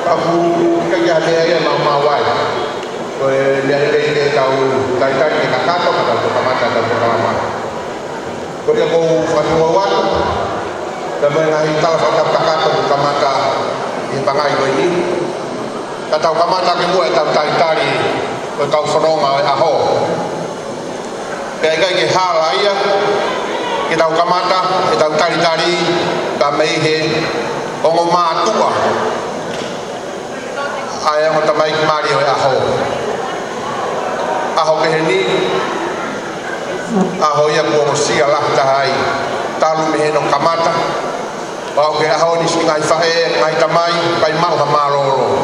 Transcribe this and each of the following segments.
aku kaya dia mawai dia tahu dari kita kata atau kamata dan pengalaman dia mau fanuawan dan mengahital fakta kata kamata di pangai ini kata kamata kemua tahu tari tahu sononga aho kayak hal ayah kita kamata kita tari kamehe ongoma tua ayah mau tamai kemari aho keheni aho yang buang sialah tahai talu meheno kamata bau ke aho ni singai fae ngai tamai pai mau hamaroro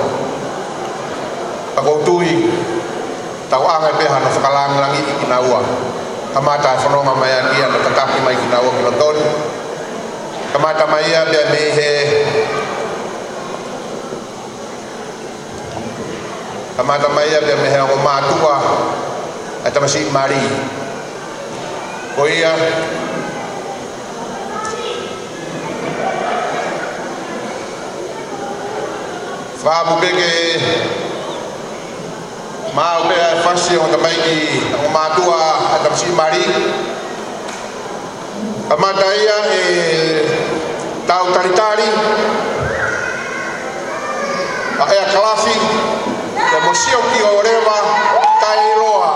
aku tui tau angai behan sekalang langi ikinawa kamata sononga maya dia tetapi mai kinawa kiloton kamata maya dia mehe kamata maya dia mehe ngoma tua atau masih mari koia fabu bege mau be fasi on tamai ki ngoma tua atau masih mari kamata ia tau tari aya klasi ya mosio ki oreva tailoa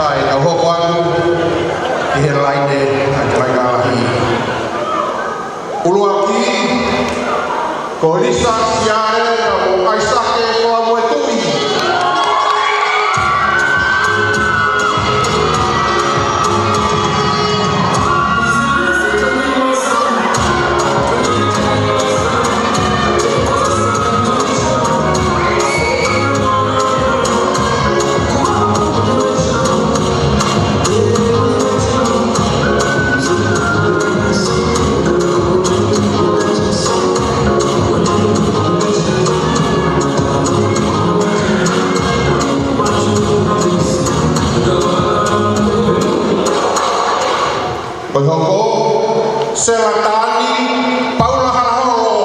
sai au ho anu I he laine ai kai ngāhi. Ulua ki ko Lisa Siare o Aisake ko a moe tui. Pagoko Selatani Paula Halaholo.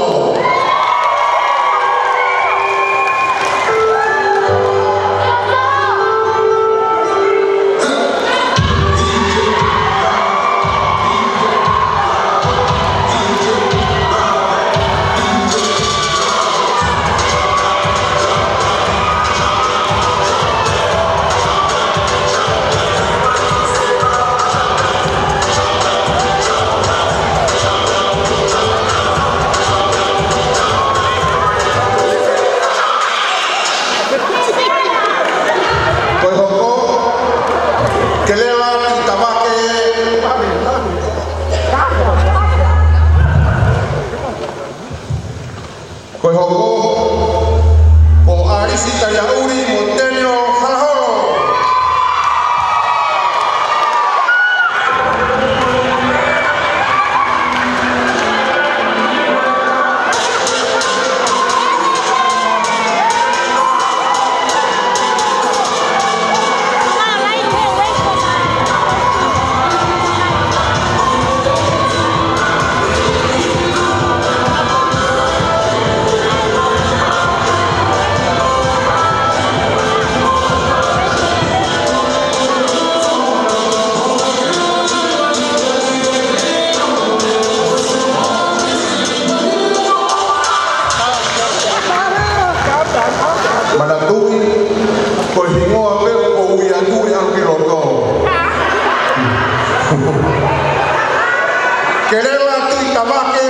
Kelela tu Itamake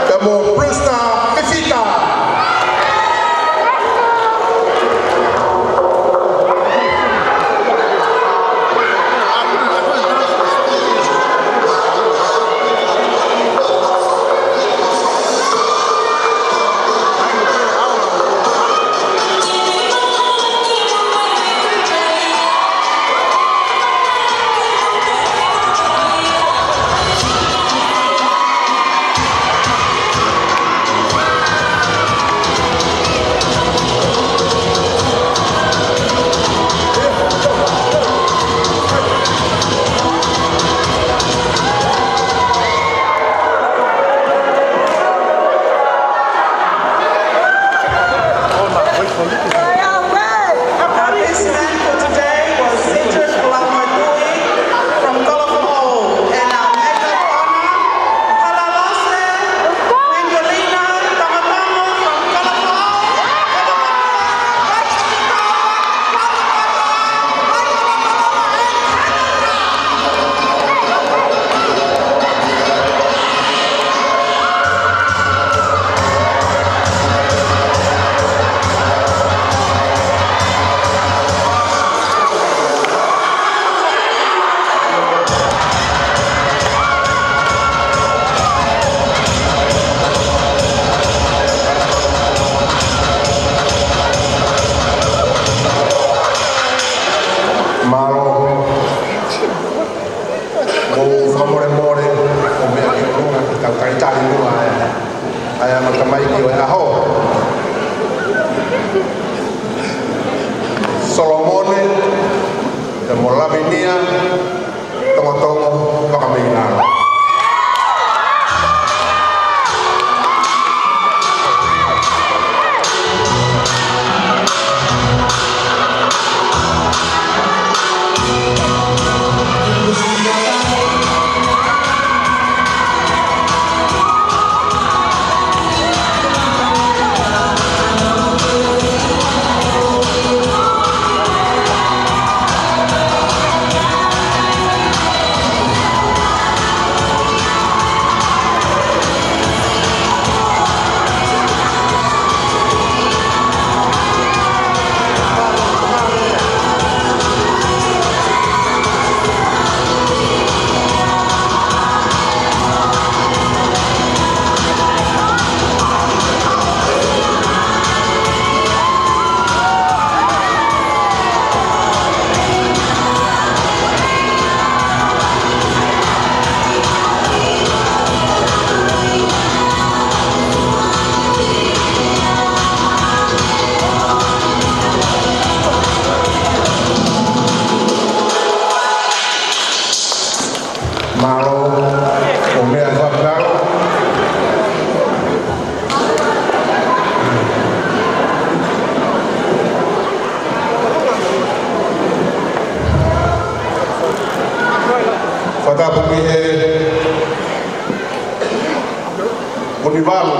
Demo Presta Fifita. Solomone de Molavinia tongo-tongo pakamingana. Whatapuki he Univalu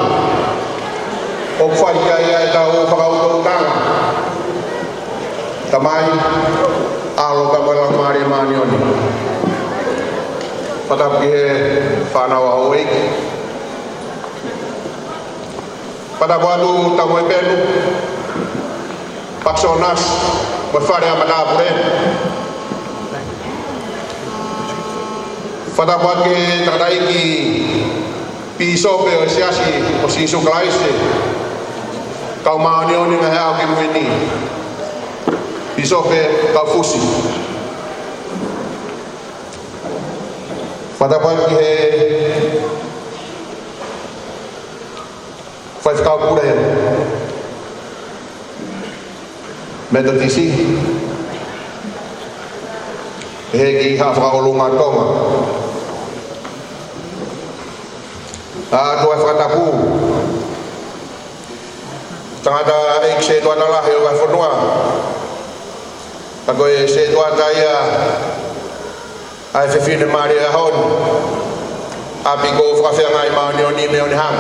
o whai ia e tau whakautou tanga tamai alo ka wala mari mani oni Whatapuki he whanau au eiki Whatapuatu tau e penu Paksonas mo whare a matapure Whatapuaki taraiki Pisope o siasi o sisu klaise kau maani oni na hea ki muini Pisope kau fusi Whatapuaki he whaifkau pure Metodisi he ki hawhakaolunga tonga Tua whakatapu Tangata eik se tua nala he o kai whanua Tako e se tua taia Ai whewhine maari a hon Api ko whakawhia ngai maoni o ni me o ni hang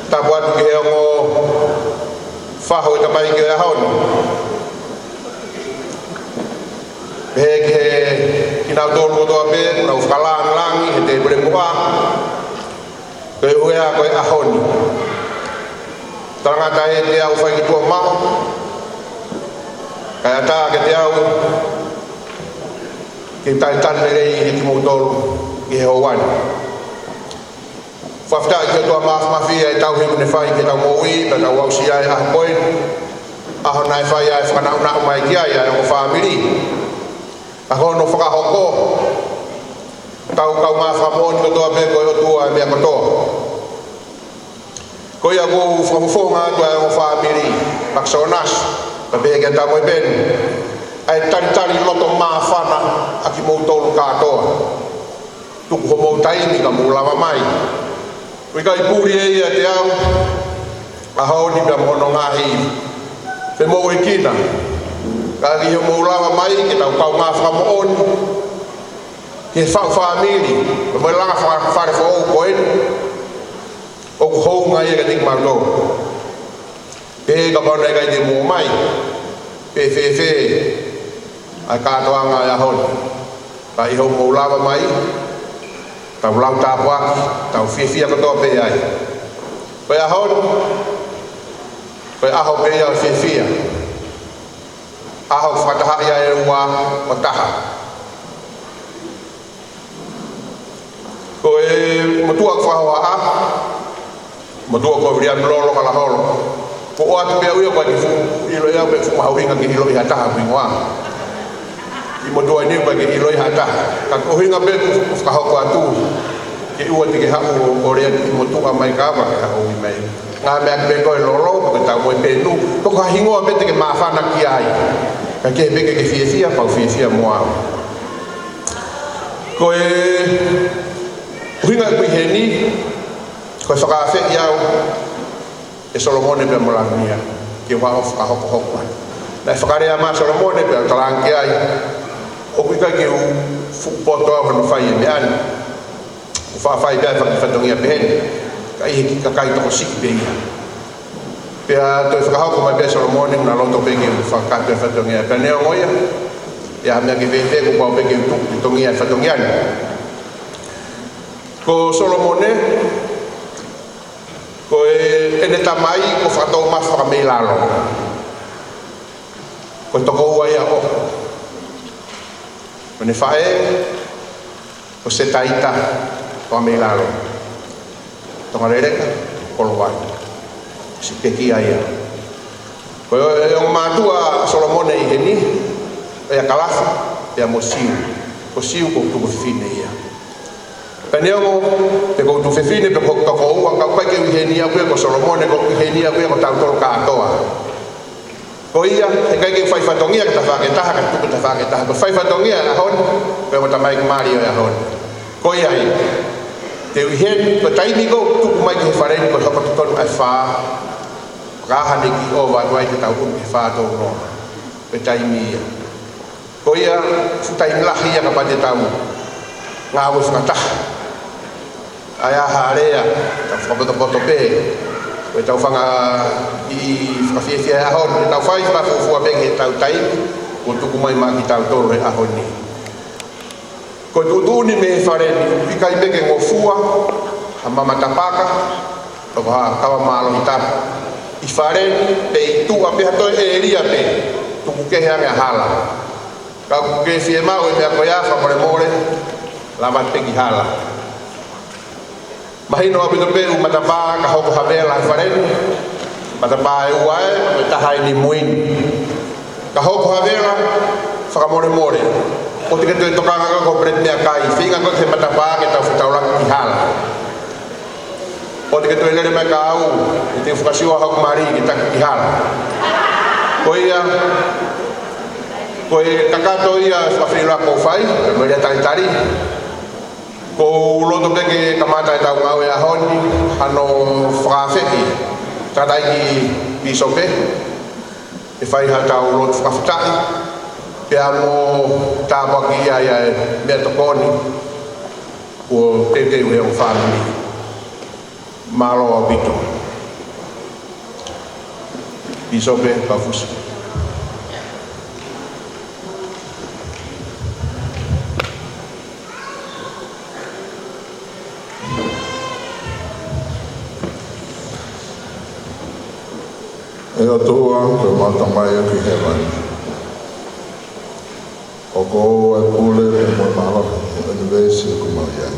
Tapu atu ki he ongo Whaho i tapai ki a hon He ki he Inau tolu o toa pe, unau whakalang langi, he te pure mua Koe uea koe ahoni Tarangata he te au whai ki tua maho Kai ata ke te au Ki tai tane rei he ki mou tolu Ki he houani Whafta ki o toa maho mawhia e tau he mune whai ki tau moui Pa tau au si ai aho koe Aho nai whai ai whakanau nau mai ki ai ai o whamiri Ako no whakahoko Tau kau ngā whamoni ko toa me koe o tua e mea kotoa Koe a kou whakamufonga tua e o whamiri Paksonas Pa pehe kia tamo e ben Ai tari loto maa whana Aki mou tolu kātoa Tuku ho mou taimi ka mou lava mai Koe kai pūri e ia te au Aho ni mea mono ngā hivi Pe mou e kina Kaki he mou lava mai ki tau kau ngā whakamooni Ki he whau whamiri Pa mai langa whare whao koen O ku hou ngai e ka tik marto Pe ka pauna e kai te mou mai Pe whe Ai kātoa ngā ia hon Pa i hou mou lava mai Tau lau tāpuaki Tau whiwhia katoa pe ai Koe a hon Koe aho pe ai whiwhia Aho whakataha ia e ua o taha Ko e matua whahoa a Matua ko vria mlolo kala holo Ko o atu pia uia kwa ki ilo ia pe whumahauhinga ki ilo iha taha kuingoa I matua ni kwa ki ilo iha taha Ka kohinga pe whakahoko atu Ki ua tiki hau o rea ki matua mai kawa ki hau i mai Ngā mea ki pengo e lolo, ko tau moe penu Toko ha hingoa me teke mawhana ki ai Ka ke peke ke whiawhia, pau whiawhia moa Ko e Uhinga kui he ni Ko e whakawhi i au E Solomone pia molangia Ki whao whakahoko hoko Na e whakarea maa Solomone pia talangi ai O kui kai ki u Fukupoto au hano whai e meani O whawhai pia e whakiwhatongia peheni Ka ihe ki kakai toko siki pe ia Pea toi whakahoko mai pia Solomone Na loto peki whakakai pia whatongia Pea neo ngoia Ia mea ki vete ku pao peki utuki tongia e whatongiani Ko Solomone Ko ene tamai ko whakatau mas whakamei lalo Ko toko ua ia o Ko ne whae Ko se taita whakamei lalo Tonga rereka, kolo wai Si peki aia Ko e o mātua Solomone i heni E a kalafu, e a mo siu Ko siu ko tuku whiwhine ia Peneo te ko tu whiwhine pe ko toko ua Kau kai ke i heni a koe ko Solomone Ko i heni a koe ko tau tolo kātoa Ko ia, e kai ke whaiwhatongia Ka ta whaketaha, ka tuku ta whaketaha Ko whaiwhatongia a hon Koe mo tamai ki Mario a hon Ko ia i Te uhen, ko taimi ko tuku mai ki he whareni ko hoko tutonu ai wha Kahane ki o wai te tau umi he wha tō no Pe taimi ia ko ia futai lahi ia kapate tau ngā wifata ai a harea ta whakapoto pe ko tau whanga i whakawhiawhia ahon tau whai whafufua bengi tau tai ko tuku mai maki tau toro he ahoni ko tutuni me whareni pika i beke ngofua ha mamatapaka o ha kawa malo hitap i whareni pe i tu ape hatoi e ria pe tuku kehe ange hala ka ke fie mau i mea koia whamore more lamat peki hala mahino apito pe u matapaka ka hoko havela i whareni matapaka e uae o tahai ni muini ka hoko havela whakamore more o te ketu e tokanga ko bret mea kai whinga ko te matapaka ke tau whitauraki ki hala o te ketu e lere mea ka au i te whakasiwa hau mari ki taki ki hala ko ia ko e kakato ia whawhirua ko whai me rea taritari ko uloto peke kamata e tau ngau e ahoni hano whakawheki tadai ki pisope e whai ha tau uloto whakawhitai pe amo tāpaki ia ia e mea tokoni ko te ue o whanui malo a pito pisope pafusi e atua ko matamai ki hewani o ko e pule e mo malo university ko mai ai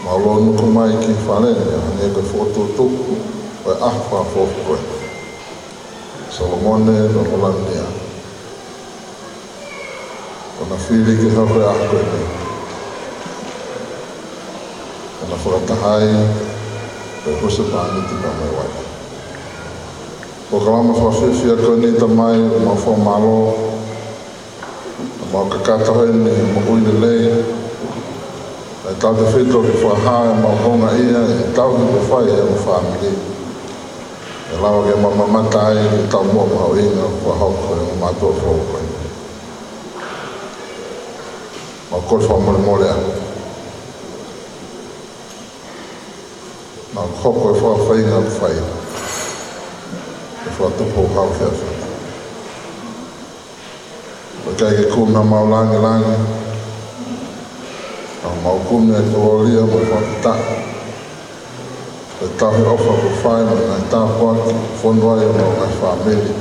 malo no ko mai ki fale ne ko foto tu o ahfa foto Solomone no Hollandia ona fili ki ha ko ahko ne ona foratahai ko se pani ti ka mai wai o kalama whawhiwhia koe ni tamai ma wha malo ma kakata hoi ni ma uine lei e tau te whito ki whahae ma honga ia e tau ki te whai e ma whamili e lawa ke ma mamata ai ki tau mua ma uina wha hoko e ma matua whau koe ma koe whamore more a ma hoko e whawhainga whai for tupo hau whiawhi. O kai ke kuna mau langi langi, a mau kuna e kuolia mo whakita. E tahi ofa ko whai mo ngai tā poaki, whonwai mo ngai whamili.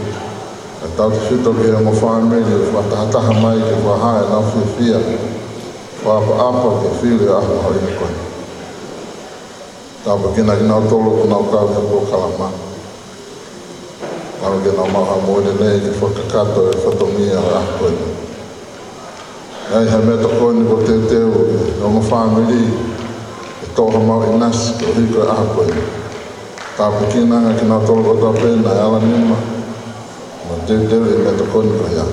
E tau te whito ki e mo whamili, e whatahataha mai ke whahae na whiwhia. Whapa apa ke while ahu hau ina koe. Tāpa kina ki nau tolo ku nau kau he po kalamana. Maro ke nau maha moene nei ki whakakato e whatomia a koe. Ai ha mea toko ni ko te teo no ma whamiri e toha mau i nasi ko hiko e aha koe. Tā pikinanga ki nau tolo o tā pēna e ala nima ma te teo e mea toko ni ko ia.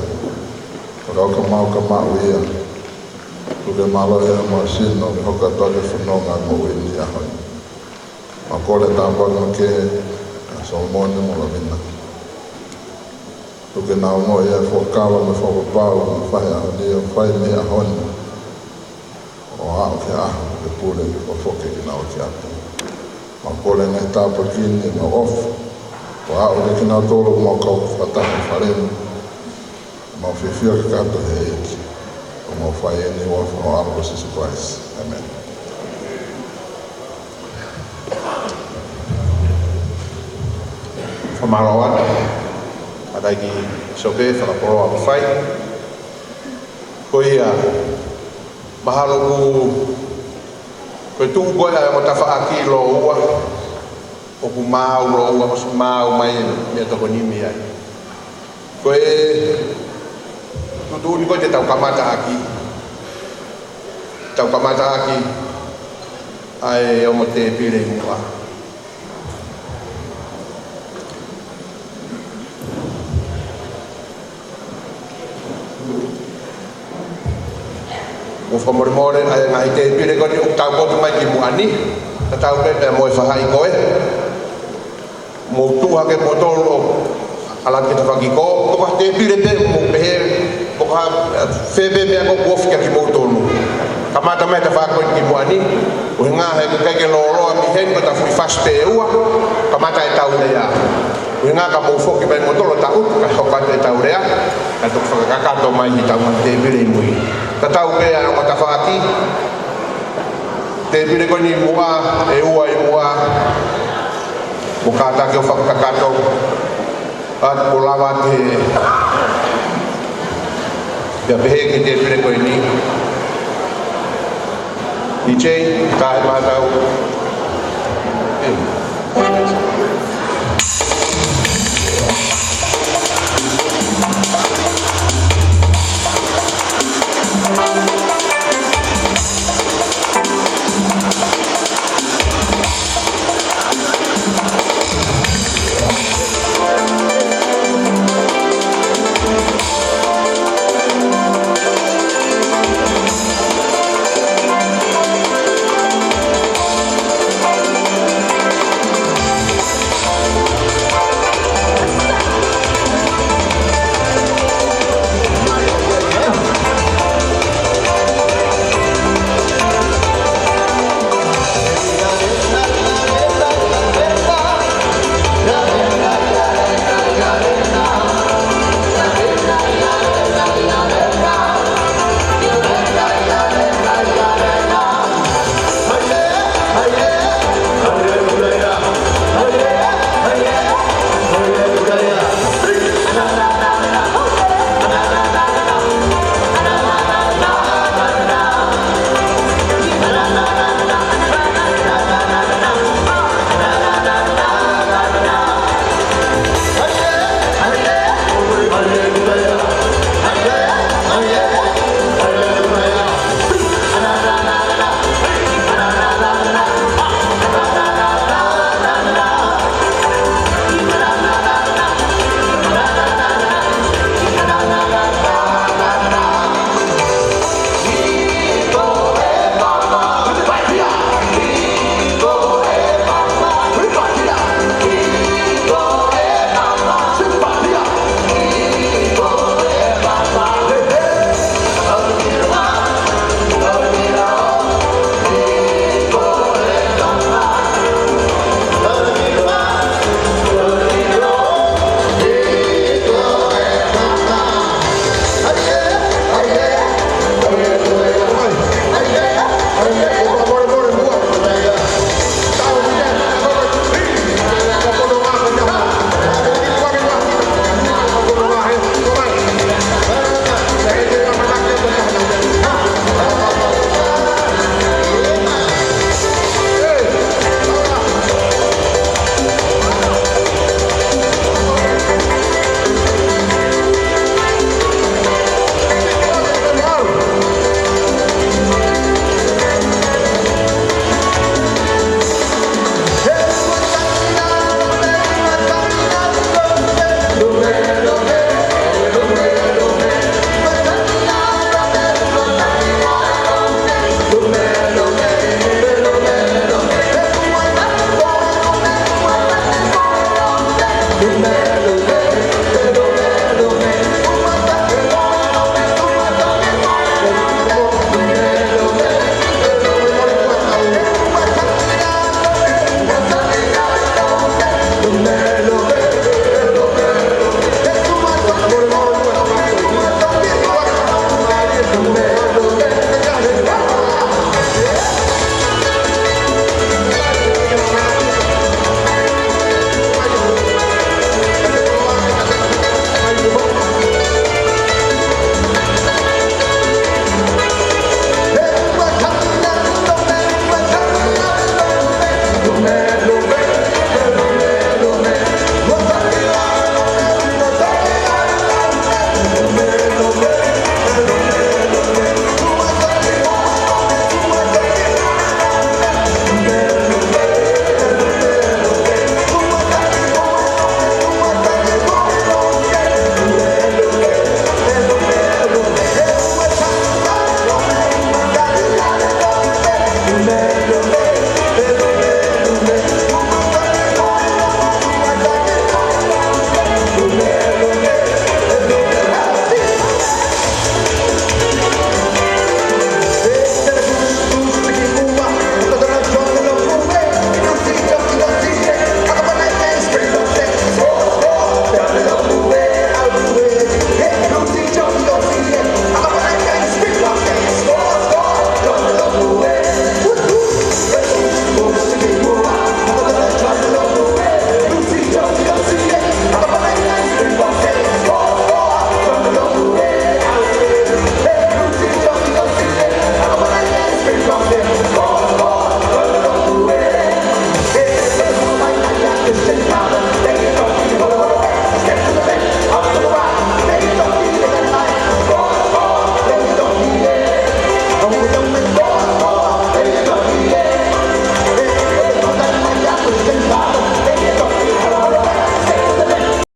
Rau ka mau ia. Kuke malo e ma sino mi hoka toke whanonga mo ui ni ahoi. Ma kore tā paka ma ke a Solomone mo la mina. Tuke nau mo ia whakawa me whakapau me whai a nia whai me a honi o hao ke ahu ke pule o whoke ki nau ki atu ma kore ngai tāpa kini ma ofu o hao ke ki nau tolo ma kau whatahi wharenu ma whiwhia ke kato he eki o ma whai e ni wafu o Arba Jesus Christ. Amen. Whamarawana adai ki sope whakaporo a whai ko ia mahalo ku koe tuku koe ai mo tawha aki lo ua o ku mau lo ua o si mau mai mea toko nimi ai koe tutu ni koe te tau kamata aki ai o mo te pire mua o whamoremore ai ngai te pire koni o tau potu mai ki muani ta tau pepe mo e whahai koe mo tuha ke potolo ala ke te whaki ko ko te pire te mo pehe ko ha Febe me ako kofi ki mo tonu. Kamata me ta fa ko ki mo ani. O nga he ke lolo mi hen ko ta fu faste ua. Kamata e tau le ya. O nga ka mo fo ki be mo tolo ta u ka ho ka te tau le ya. Ka to fa ka to mai ni ta mo te bile mui. Ta tau be ya ko ta fa ki. Te bile ko ni mua e ua e mua. Buka ta ke fa ka to. At pulawa te ya behe ke te bile ko ni. Ije ka ma tau